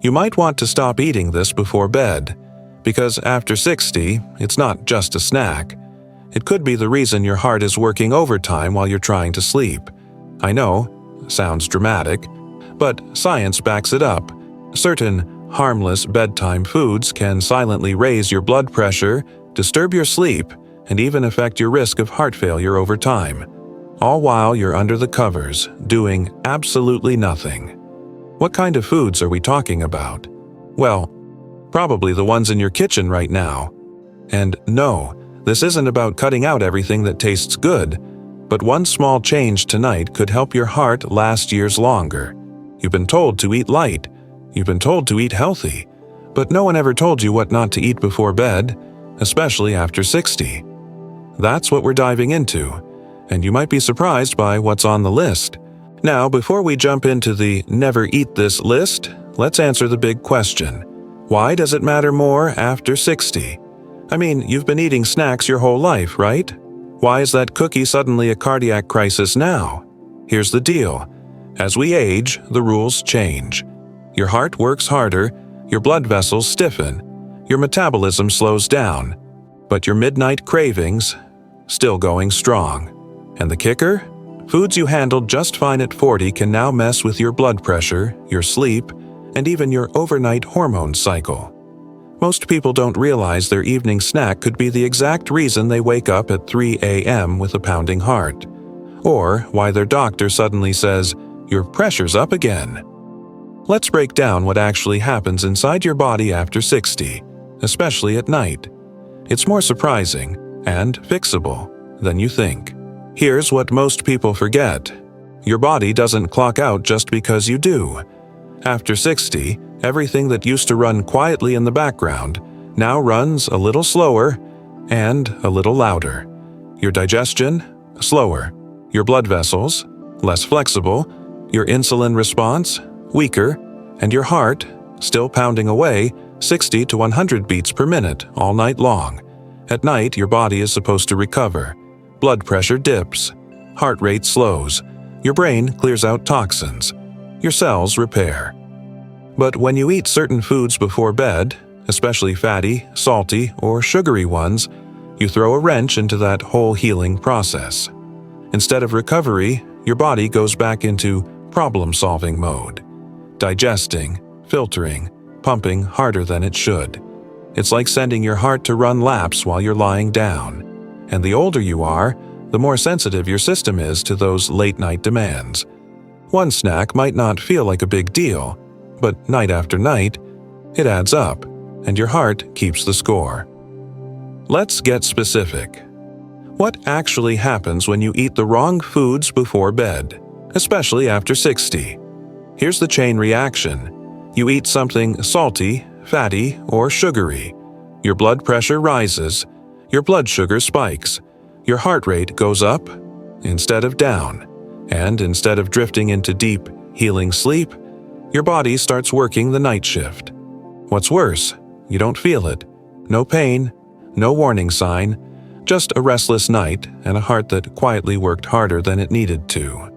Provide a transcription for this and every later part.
You might want to stop eating this before bed, because after 60, it's not just a snack. It could be the reason your heart is working overtime while you're trying to sleep. I know, sounds dramatic, but science backs it up. Certain harmless bedtime foods can silently raise your blood pressure, disturb your sleep, and even affect your risk of heart failure over time, all while you're under the covers, doing absolutely nothing. What kind of foods are we talking about? Well, probably the ones in your kitchen right now. And no, this isn't about cutting out everything that tastes good, but one small change tonight could help your heart last years longer. You've been told to eat light. You've been told to eat healthy, but no one ever told you what not to eat before bed, especially after 60. That's what we're diving into, and you might be surprised by what's on the list. Now, before we jump into the never eat this list, let's answer the big question. Why does it matter more after 60? I mean, you've been eating snacks your whole life, right? Why is that cookie suddenly a cardiac crisis now? Here's the deal. As we age, the rules change. Your heart works harder, your blood vessels stiffen, your metabolism slows down, but your midnight cravings, still going strong. And the kicker? Foods you handled just fine at 40 can now mess with your blood pressure, your sleep, and even your overnight hormone cycle. Most people don't realize their evening snack could be the exact reason they wake up at 3 a.m. with a pounding heart, or why their doctor suddenly says, "Your pressure's up again." Let's break down what actually happens inside your body after 60, especially at night. It's more surprising and fixable than you think. Here's what most people forget. Your body doesn't clock out just because you do. After 60, everything that used to run quietly in the background now runs a little slower and a little louder. Your digestion, slower. Your blood vessels, less flexible. Your insulin response, weaker. And your heart, still pounding away 60 to 100 beats per minute all night long. At night, your body is supposed to recover. Blood pressure dips. Heart rate slows. Your brain clears out toxins. Your cells repair. But when you eat certain foods before bed, especially fatty, salty, or sugary ones, you throw a wrench into that whole healing process. Instead of recovery, your body goes back into problem-solving mode. Digesting, filtering, pumping harder than it should. It's like sending your heart to run laps while you're lying down. And the older you are, the more sensitive your system is to those late-night demands. One snack might not feel like a big deal, but night after night, it adds up, and your heart keeps the score. Let's get specific. What actually happens when you eat the wrong foods before bed, especially after 60? Here's the chain reaction. You eat something salty, fatty, or sugary. Your blood pressure rises. Your blood sugar spikes. Your heart rate goes up instead of down. And instead of drifting into deep, healing sleep, your body starts working the night shift. What's worse, you don't feel it. No pain, no warning sign, just a restless night and a heart that quietly worked harder than it needed to.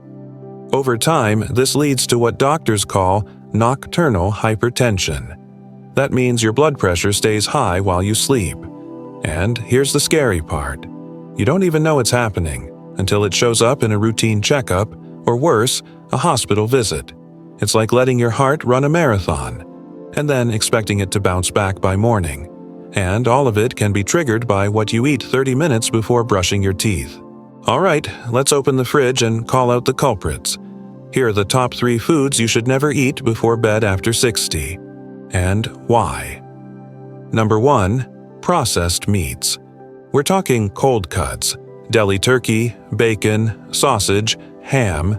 Over time, this leads to what doctors call nocturnal hypertension. That means your blood pressure stays high while you sleep. And here's the scary part. You don't even know it's happening until it shows up in a routine checkup, or worse, a hospital visit. It's like letting your heart run a marathon, and then expecting it to bounce back by morning. And all of it can be triggered by what you eat 30 minutes before brushing your teeth. All right, let's open the fridge and call out the culprits. Here are the top 3 foods you should never eat before bed after 60. And why? Number 1. Processed meats. We're talking cold cuts, deli turkey, bacon, sausage, ham.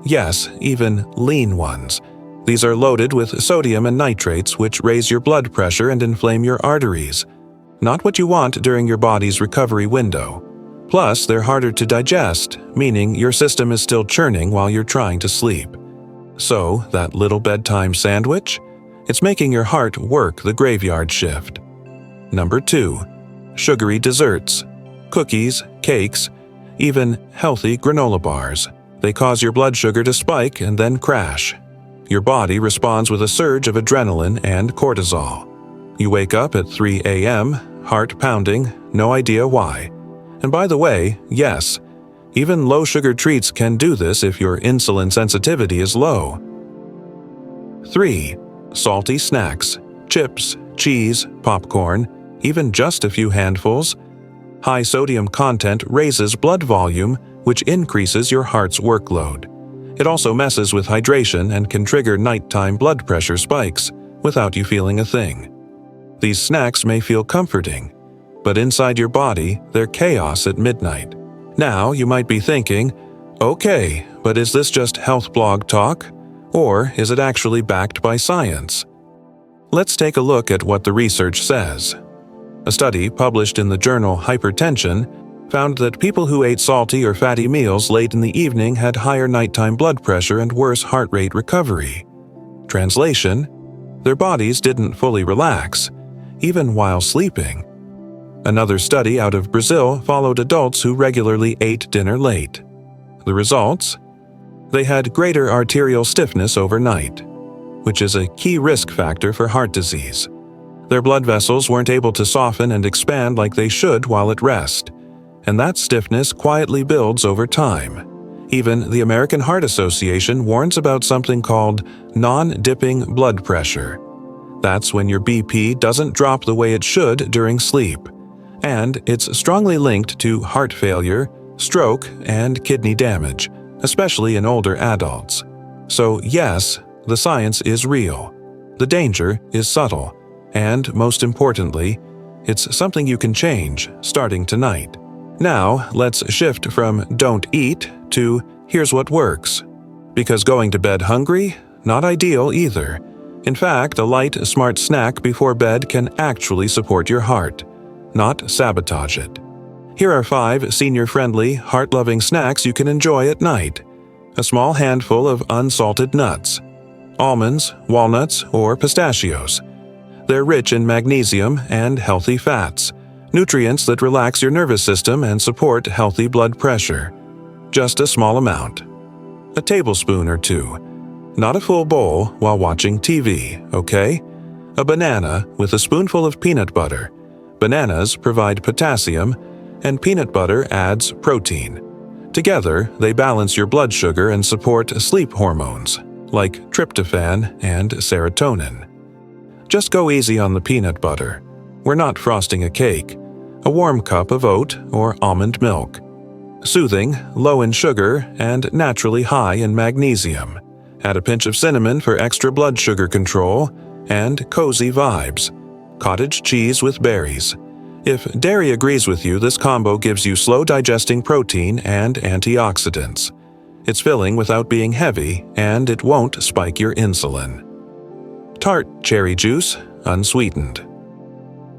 Yes, even lean ones. These are loaded with sodium and nitrates, which raise your blood pressure and inflame your arteries. Not what you want during your body's recovery window. Plus, they're harder to digest, meaning your system is still churning while you're trying to sleep. So, that little bedtime sandwich? It's making your heart work the graveyard shift. Number 2. Sugary desserts. Cookies, cakes, even healthy granola bars. They cause your blood sugar to spike and then crash. Your body responds with a surge of adrenaline and cortisol. You wake up at 3 a.m., heart pounding, no idea why. And by the way, yes, even low-sugar treats can do this if your insulin sensitivity is low. 3. Salty snacks, chips, cheese, popcorn, even just a few handfuls. High sodium content raises blood volume, which increases your heart's workload. It also messes with hydration and can trigger nighttime blood pressure spikes without you feeling a thing. These snacks may feel comforting, but inside your body, they're chaos at midnight. Now, you might be thinking, okay, but is this just health blog talk? Or is it actually backed by science? Let's take a look at what the research says. A study published in the journal Hypertension found that people who ate salty or fatty meals late in the evening had higher nighttime blood pressure and worse heart rate recovery. Translation: their bodies didn't fully relax, even while sleeping. Another study out of Brazil followed adults who regularly ate dinner late. The results? They had greater arterial stiffness overnight, which is a key risk factor for heart disease. Their blood vessels weren't able to soften and expand like they should while at rest, and that stiffness quietly builds over time. Even the American Heart Association warns about something called non-dipping blood pressure. That's when your BP doesn't drop the way it should during sleep, and it's strongly linked to heart failure, stroke, and kidney damage, especially in older adults. So yes, the science is real. The danger is subtle, and most importantly, it's something you can change starting tonight. Now, let's shift from don't eat to here's what works. Because going to bed hungry? Not ideal either. In fact, a light, smart snack before bed can actually support your heart, not sabotage it. Here are 5 senior-friendly, heart-loving snacks you can enjoy at night. A small handful of unsalted nuts, almonds, walnuts, or pistachios. They're rich in magnesium and healthy fats, nutrients that relax your nervous system and support healthy blood pressure. Just a small amount. A tablespoon or 2. Not a full bowl while watching TV, okay? A banana with a spoonful of peanut butter. Bananas provide potassium, and peanut butter adds protein. Together, they balance your blood sugar and support sleep hormones, like tryptophan and serotonin. Just go easy on the peanut butter. We're not frosting a cake. A warm cup of oat or almond milk. Soothing, low in sugar, and naturally high in magnesium. Add a pinch of cinnamon for extra blood sugar control, and cozy vibes. Cottage cheese with berries. If dairy agrees with you, this combo gives you slow-digesting protein and antioxidants. It's filling without being heavy, and it won't spike your insulin. Tart cherry juice, unsweetened.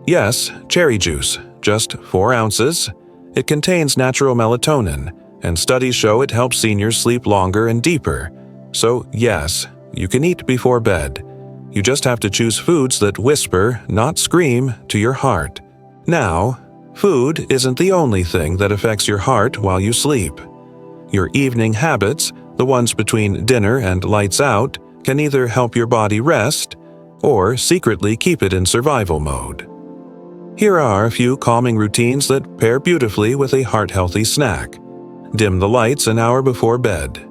Yes, cherry juice, just 4 ounces. It contains natural melatonin, and studies show it helps seniors sleep longer and deeper. So yes, you can eat before bed. You just have to choose foods that whisper, not scream, to your heart. Now, food isn't the only thing that affects your heart while you sleep. Your evening habits, the ones between dinner and lights out, can either help your body rest or secretly keep it in survival mode. Here are a few calming routines that pair beautifully with a heart-healthy snack. Dim the lights an hour before bed.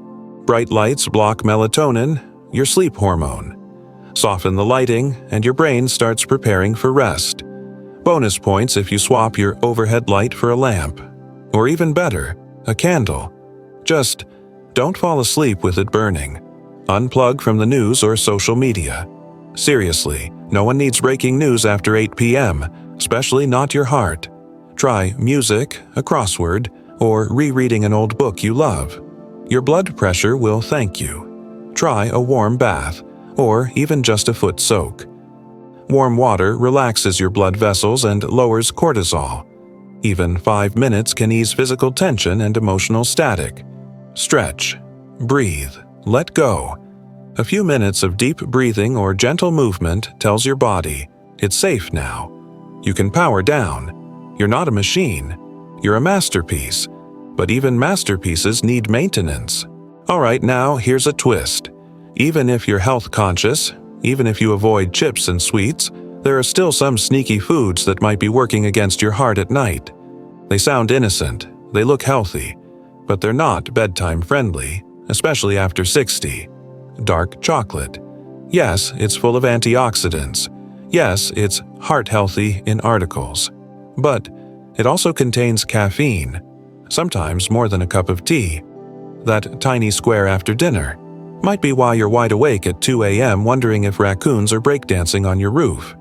Bright lights block melatonin, your sleep hormone. Soften the lighting, and your brain starts preparing for rest. Bonus points if you swap your overhead light for a lamp. Or even better, a candle. Just don't fall asleep with it burning. Unplug from the news or social media. Seriously, no one needs breaking news after 8 p.m., especially not your heart. Try music, a crossword, or rereading an old book you love. Your blood pressure will thank you. Try a warm bath, or even just a foot soak. Warm water relaxes your blood vessels and lowers cortisol. Even 5 minutes can ease physical tension and emotional static. Stretch. Breathe. Let go. A few minutes of deep breathing or gentle movement tells your body, it's safe now. You can power down. You're not a machine. You're a masterpiece. But even masterpieces need maintenance. Alright, now here's a twist. Even if you're health conscious, even if you avoid chips and sweets, there are still some sneaky foods that might be working against your heart at night. They sound innocent, they look healthy, but they're not bedtime friendly, especially after 60. Dark chocolate. Yes, it's full of antioxidants. Yes, it's heart healthy in articles. But it also contains caffeine, sometimes more than a cup of tea. That tiny square after dinner might be why you're wide awake at 2 a.m. wondering if raccoons are breakdancing on your roof.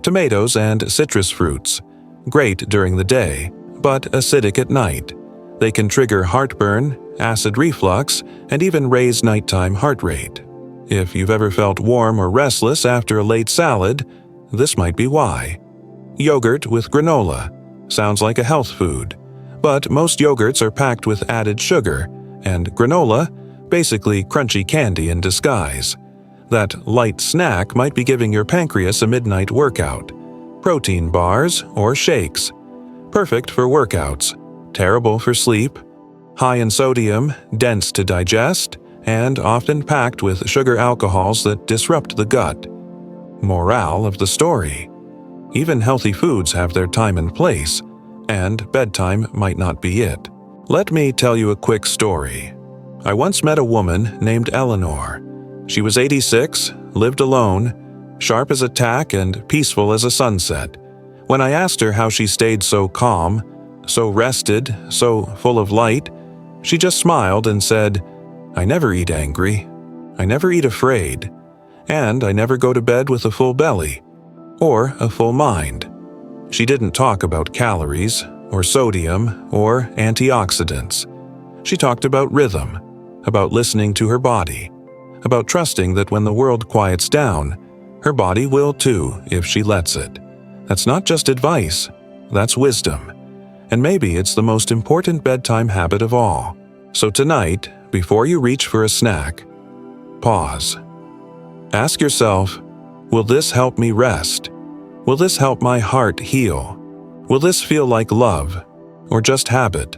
Tomatoes and citrus fruits. Great during the day, but acidic at night. They can trigger heartburn, acid reflux, and even raise nighttime heart rate. If you've ever felt warm or restless after a late salad, this might be why. Yogurt with granola. Sounds like a health food. But most yogurts are packed with added sugar, and granola, basically crunchy candy in disguise. That light snack might be giving your pancreas a midnight workout. Protein bars or shakes. Perfect for workouts. Terrible for sleep. High in sodium, dense to digest, and often packed with sugar alcohols that disrupt the gut. Morale of the story. Even healthy foods have their time and place, and bedtime might not be it. Let me tell you a quick story. I once met a woman named Eleanor. She was 86, lived alone, sharp as a tack and peaceful as a sunset. When I asked her how she stayed so calm, so rested, so full of light, she just smiled and said, "I never eat angry. I never eat afraid. And I never go to bed with a full belly or a full mind." She didn't talk about calories or sodium or antioxidants. She talked about rhythm, about listening to her body, about trusting that when the world quiets down, her body will too if she lets it. That's not just advice, that's wisdom. And maybe it's the most important bedtime habit of all. So tonight, before you reach for a snack, pause. Ask yourself, will this help me rest? Will this help my heart heal? Will this feel like love or just habit?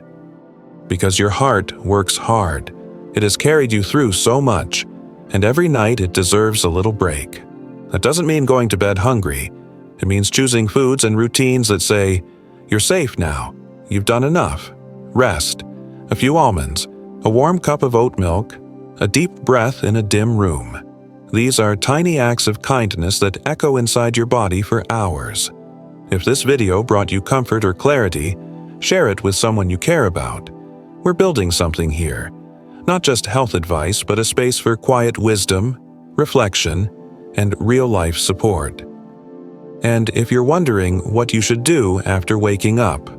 Because your heart works hard. It has carried you through so much, and every night it deserves a little break. That doesn't mean going to bed hungry. It means choosing foods and routines that say, "You're safe now. You've done enough. Rest. A few almonds. A warm cup of oat milk. A deep breath in a dim room." These are tiny acts of kindness that echo inside your body for hours. If this video brought you comfort or clarity, share it with someone you care about. We're building something here. Not just health advice, but a space for quiet wisdom, reflection, and real-life support. And if you're wondering what you should do after waking up,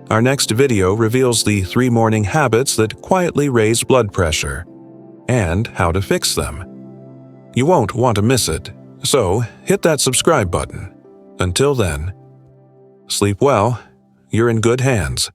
our next video reveals the 3 morning habits that quietly raise blood pressure and how to fix them. You won't want to miss it, so hit that subscribe button. Until then, sleep well, you're in good hands.